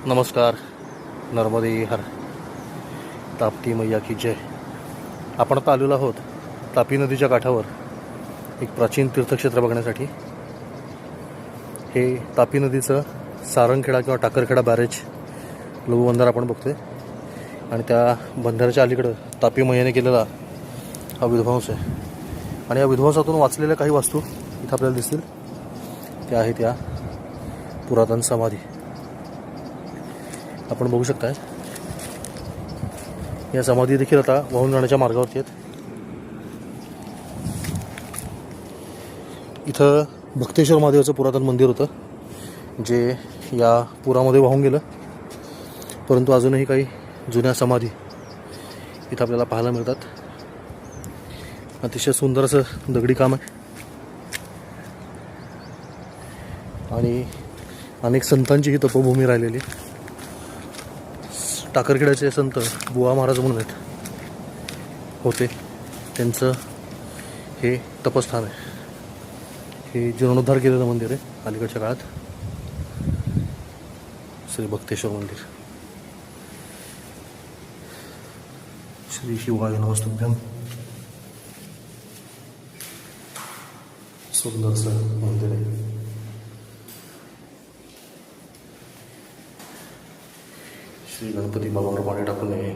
नमस्कार. नर्मदे हर. ताप्ती मैया की जय. आपण आता आलेलो आहोत तापी नदीच्या काठावर एक प्राचीन तीर्थक्षेत्र बघण्यासाठी. हे तापी नदीचं सारंगखेडा किंवा टाकरखेडा बॅरेज लघुबंधार आपण बघतोय आणि त्या बंधाऱ्याच्या अलीकडं तापी मैयाने केलेला हा विध्वंस आहे. आणि या विध्वंसातून वाचलेल्या काही वस्तू इथं आपल्याला दिसतील. त्या आहेत या पुरातन समाधी. आपण बघू शकताय या समाधी देखील आता वाहून जाण्याच्या मार्गावरती आहेत. इथं भक्तेश्वर महादेवाचं पुरातन मंदिर होतं जे या पुरामध्ये वाहून गेलं, परंतु अजूनही काही जुन्या समाधी इथं आपल्याला पाहायला मिळतात. अतिशय सुंदर असं दगडी काम आहे आणि अनेक संतांची ही तपोभूमी राहिलेली. टाकरखेड्याचे संत बुवा महाराज म्हणून होते, त्यांचं हे तपस्थान आहे. हे जीर्णोद्धार केलेलं मंदिर आहे अलीकडच्या काळात. श्री भक्तेश्वर मंदिर. श्री शिवाय नमस्तुभ्यम. सुंदरसं मंदिर आहे. श्री गणपती बाबांवर पाणी टाकू नये.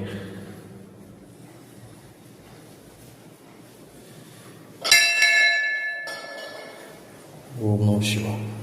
ओम नमः शिवाय.